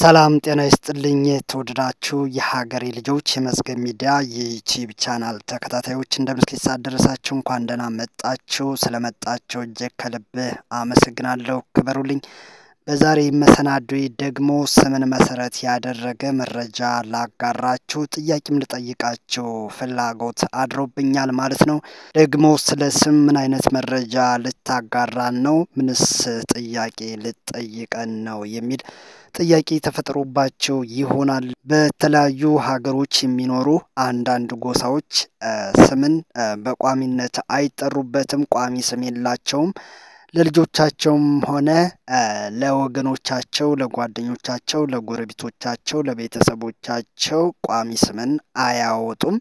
ሰላም ጤና ይስጥልኝ ተወደዳችሁ የሀገሬ ልጆች የመዝገብ ሚዲያ የዩቲዩብ ቻናል ተከታታዮች እንደምስኪ ሳደረሳችሁ እንኳን ደህና መጣችሁ ስለመጣችሁ እጅግ ከልብ አመሰግናለሁ ክበሩልኝ በዛሬ መሰናዶዬ ደግሞ ስምን መሰረት ያደረገ መረጃ ላጋራችሁ ጥያቄም ልጠይቃችሁ ፍላጎት አድሮብኛል ማለት ነው ደግሞ ስለ ስም ምን አይነት መረጃ ልታጋራን ነው ምንስ ጥያቄ ልጠይቀን ነው የሚል ጥያቄ ተፈጥሮባቸው ይሆናል በተለያዩ ሀገሮች የሚኖሩ አንዳንድ ጎሳዎች ስምን በቋሚነት አይጠሩበትም ቋሚ ስም የላቸውም ለልጆቻቸውም ሆነ ለወገኖቻቸው ለጓደኞቻቸው ለጎረቤቶቻቸው ለቤተሰቦቻቸው ቋሚ ስምን አያወጡም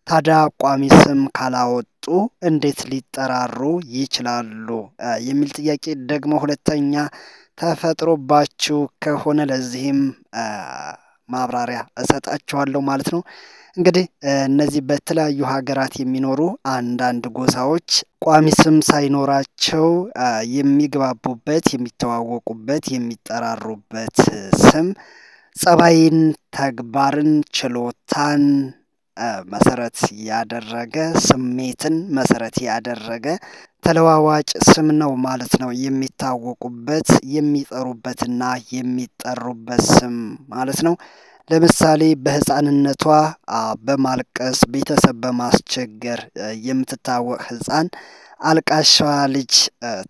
ታዲያ ቋሚ ስም ካላወጡ እንዴት ሊጠራሩ ይችላሉ የሚል ጥያቄ ደግሞ ሁለተኛ ተፈጥሮባችሁ ከሆነ ለዚህም ማብራሪያ እሰጣችኋለሁ ማለት ነው እንግዲህ እነዚህ በተለያዩ ሀገራት የሚኖሩ አንዳንድ ጎሳዎች ቋሚ ስም ሳይኖራቸው የሚግባቡበት የሚተዋወቁበት የሚጠራሩበት ስም ጸባይን ተግባርን ችሎታን መሰረት ያደረገ ስሜትን መሰረት ያደረገ ተለዋዋጭ ስም ነው ማለት ነው የሚታወቁበት የሚጠሩበትና የሚጠሩበት ስም ማለት ነው ለምሳሌ በህፃንነቷ በማልቀስ ቤተሰብ በማስቸገር የምትታወቅ ህፃን አልቃሻዋ ልጅ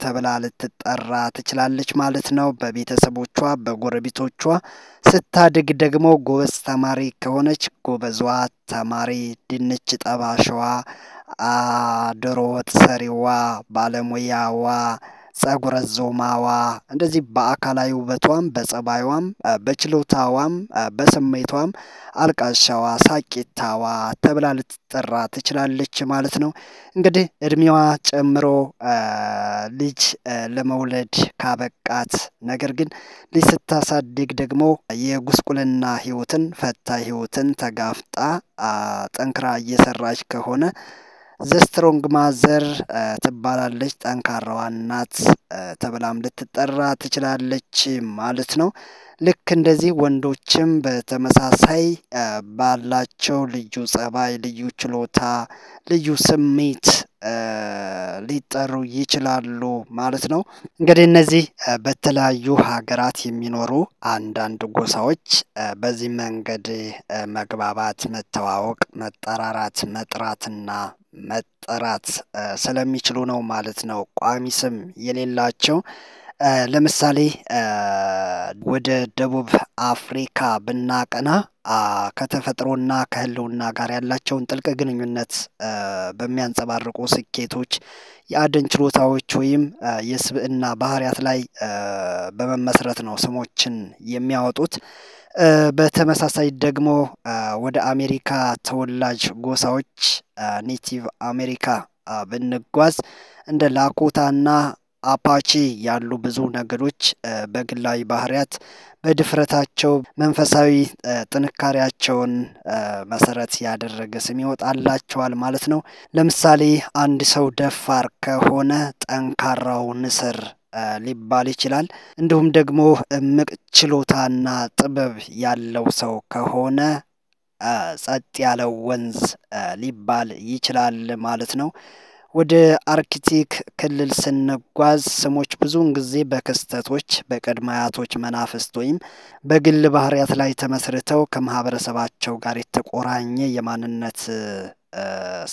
ተብላ ልትጠራ ትችላለች ማለት ነው በቤተሰቦቿ በጎረቤቶቿ ስታድግ ደግሞ ጎበዝ ተማሪ ከሆነች ጎበዟ ተማሪ ድንች ጠባሽዋ ዶሮ ወጥ ሰሪዋ ባለሙያዋ ጸጉረ ዞማዋ እንደዚህ በአካላዊ ውበቷም በጸባይዋም በችሎታዋም በስሜቷም አልቃሻዋ ሳቂታዋ ተብላ ልትጠራ ትችላለች ማለት ነው እንግዲህ እድሜዋ ጨምሮ ልጅ ለመውለድ ካበቃት ነገር ግን ልጅ ስታሳድግ ደግሞ የጉስቁልና ህይወትን ፈታ ህይወትን ተጋፍጣ ጠንክራ እየሰራች ከሆነ ዘስትሮንግ ማዘር ትባላለች ጠንካራዋ እናት ተብላም ልትጠራ ትችላለች ማለት ነው ልክ እንደዚህ ወንዶችም በተመሳሳይ ባላቸው ልዩ ጸባይ ልዩ ችሎታ ልዩ ስሜት ሊጠሩ ይችላሉ ማለት ነው እንግዲህ እነዚህ በተለያዩ ሀገራት የሚኖሩ አንዳንድ ጎሳዎች በዚህ መንገድ መግባባት መተዋወቅ መጠራራት መጥራትና መጠራት ስለሚችሉ ነው ማለት ነው ቋሚ ስም የሌላቸው ለምሳሌ ወደ ደቡብ አፍሪካ ብናቀና ከተፈጥሮና ከህልውና ጋር ያላቸውን ጥልቅ ግንኙነት በሚያንጸባርቁ ስኬቶች የአደን ችሎታዎች ወይም የስብዕና ባህሪያት ላይ በመመስረት ነው ስሞችን የሚያወጡት በተመሳሳይ ደግሞ ወደ አሜሪካ ተወላጅ ጎሳዎች ኔቲቭ አሜሪካ ብንጓዝ እንደ ላኮታና አፓቺ ያሉ ብዙ ነገሮች በግላዊ ባህሪያት በድፍረታቸው መንፈሳዊ ጥንካሬያቸውን መሰረት ያደረገ ስም ይወጣላቸዋል ማለት ነው ለምሳሌ አንድ ሰው ደፋር ከሆነ ጠንካራው ንስር ሊባል ይችላል እንዲሁም ደግሞ እምቅ ችሎታና ጥበብ ያለው ሰው ከሆነ ጸጥ ያለው ወንዝ ሊባል ይችላል ማለት ነው ወደ አርክቲክ ክልል ስንጓዝ ስሞች ብዙውን ጊዜ በክስተቶች በቀድማያቶች መናፍስት ወይም በግል ባህሪያት ላይ ተመስርተው ከማህበረሰባቸው ጋር የተቆራኘ የማንነት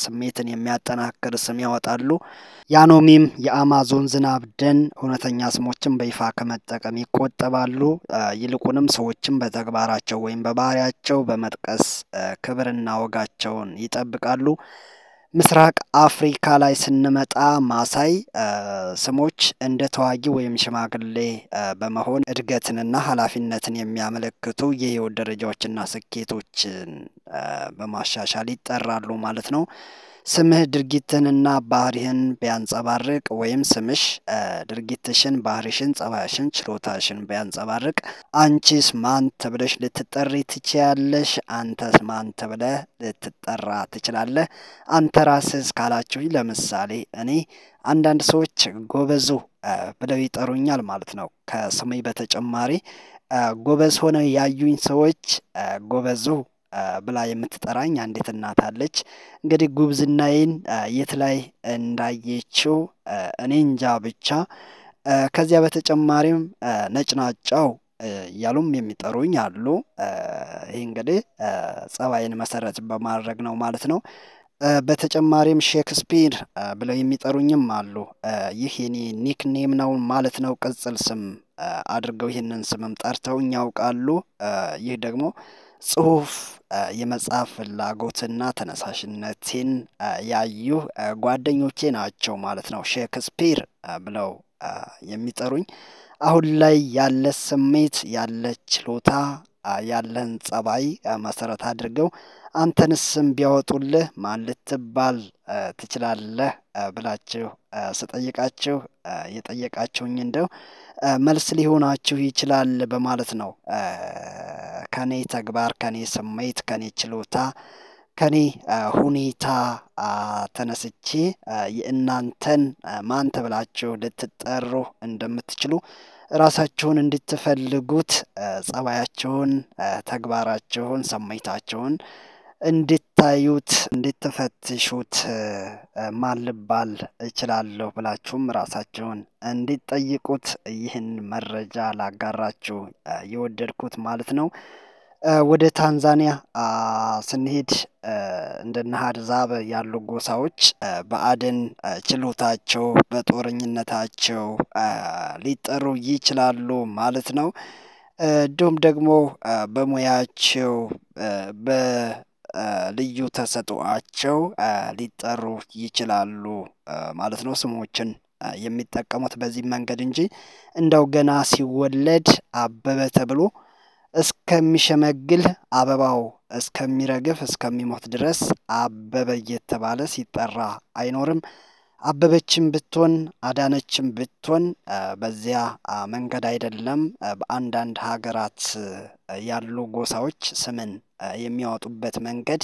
ስሜትን የሚያጠናክር ስም ያወጣሉ ያኖሚም የአማዞን ዝናብ ደን እውነተኛ ስሞችን በይፋ ከመጠቀም ይቆጠባሉ ይልቁንም ሰዎችን በተግባራቸው ወይም በባህሪያቸው በመጥቀስ ክብርና ወጋቸውን ይጠብቃሉ ምስራቅ አፍሪካ ላይ ስንመጣ ማሳይ ስሞች እንደ ተዋጊ ወይም ሽማግሌ በመሆን እድገትንና ኃላፊነትን የሚያመለክቱ የህይወት ደረጃዎችና ስኬቶችን በማሻሻል ይጠራሉ ማለት ነው ስምህ ድርጊትንና ባህሪህን ቢያንጸባርቅ ወይም ስምሽ ድርጊትሽን ባህሪሽን ጸባይሽን ችሎታሽን ቢያንጸባርቅ አንቺስ ማን ተብለሽ ልትጠሪ ትችያለሽ አንተስ ማን ተብለህ ልትጠራ ትችላለህ አንተ ራስህ ካላችሁኝ ለምሳሌ እኔ አንዳንድ ሰዎች ጎበዙ ብለው ይጠሩኛል ማለት ነው ከስሜ በተጨማሪ ጎበዝ ሆነው ያዩኝ ሰዎች ጎበዙ ብላ የምትጠራኝ አንዲት እናት አለች። እንግዲህ ጉብዝናዬን የት ላይ እንዳየችው እኔ እንጃ ብቻ። ከዚያ በተጨማሪም ነጭናጫው እያሉም የሚጠሩኝ አሉ። ይህ እንግዲህ ጸባይን መሰረት በማድረግ ነው ማለት ነው። በተጨማሪም ሼክስፒር ብለው የሚጠሩኝም አሉ። ይህ የኔ ኒክኔም ነው ማለት ነው። ቅጽል ስም አድርገው ይህንን ስምም ጠርተውኝ ያውቃሉ። ይህ ደግሞ ጽሁፍ የመጽሐፍ ፍላጎትና ተነሳሽነቴን ያዩ ጓደኞቼ ናቸው ማለት ነው። ሼክስፒር ብለው የሚጠሩኝ አሁን ላይ ያለ ስሜት ያለ ችሎታ ያለን ጸባይ መሰረት አድርገው አንተንስ ስም ቢያወጡልህ ማን ልትባል ትችላለህ ብላችሁ ስጠይቃችሁ የጠየቃችሁኝ እንደው መልስ ሊሆናችሁ ይችላል በማለት ነው። ከኔ ተግባር ከኔ ስሜት ከኔ ችሎታ ከኔ ሁኔታ ተነስቼ የእናንተን ማን ተብላችሁ ልትጠሩ እንደምትችሉ ራሳችሁን እንድትፈልጉት ጸባያችሁን ተግባራችሁን ስሜታችሁን እንድታዩት እንድትፈትሹት ማን ልባል እችላለሁ ብላችሁም ራሳችሁን እንድትጠይቁት ይህን መረጃ ላጋራችሁ የወደድኩት ማለት ነው። ወደ ታንዛኒያ ስንሄድ እንደነ ሀድዛብ ያሉ ጎሳዎች በአደን ችሎታቸው በጦረኝነታቸው ሊጠሩ ይችላሉ ማለት ነው። እንዲሁም ደግሞ በሙያቸው በልዩ ተሰጥኦአቸው ሊጠሩ ይችላሉ ማለት ነው። ስሞችን የሚጠቀሙት በዚህ መንገድ እንጂ እንደው ገና ሲወለድ አበበ ተብሎ እስከሚሸመግል አበባው እስከሚረግፍ እስከሚሞት ድረስ አበበ እየተባለ ሲጠራ አይኖርም። አበበችም ብትሆን አዳነችም ብትሆን በዚያ መንገድ አይደለም። በአንዳንድ ሀገራት ያሉ ጎሳዎች ስምን የሚያወጡበት መንገድ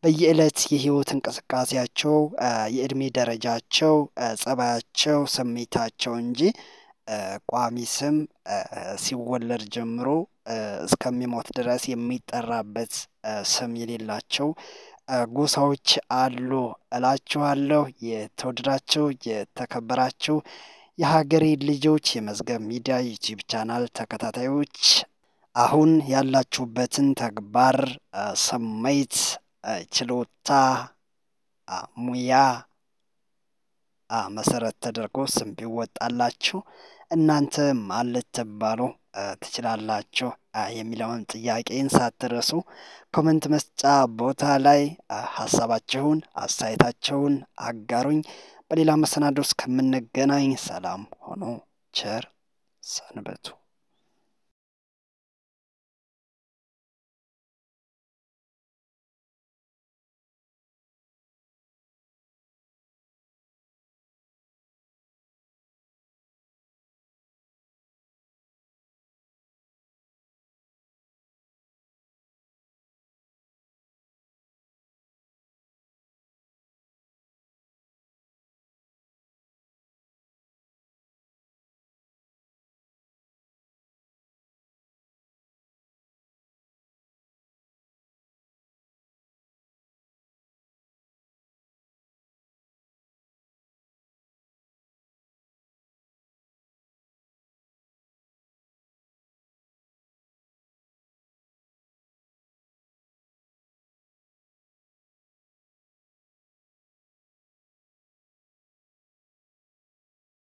በየዕለት የህይወት እንቅስቃሴያቸው የእድሜ ደረጃቸው ጸባያቸው ስሜታቸው እንጂ ቋሚ ስም ሲወለድ ጀምሮ እስከሚሞት ድረስ የሚጠራበት ስም የሌላቸው ጎሳዎች አሉ እላችኋለሁ። የተወደዳችሁ የተከበራችሁ የሀገሬ ልጆች የመዝገብ ሚዲያ ዩቲዩብ ቻናል ተከታታዮች አሁን ያላችሁበትን ተግባር ስሜት ችሎታ ሙያ መሰረት ተደርጎ ስም ቢወጣላችሁ እናንተ ማን ልትባሉ ትችላላችሁ የሚለውን ጥያቄን ሳትረሱ ኮሜንት መስጫ ቦታ ላይ ሐሳባችሁን አስተያየታችሁን አጋሩኝ። በሌላ መሰናዶ እስከምንገናኝ ሰላም ሆኖ ቸር ሰንበቱ።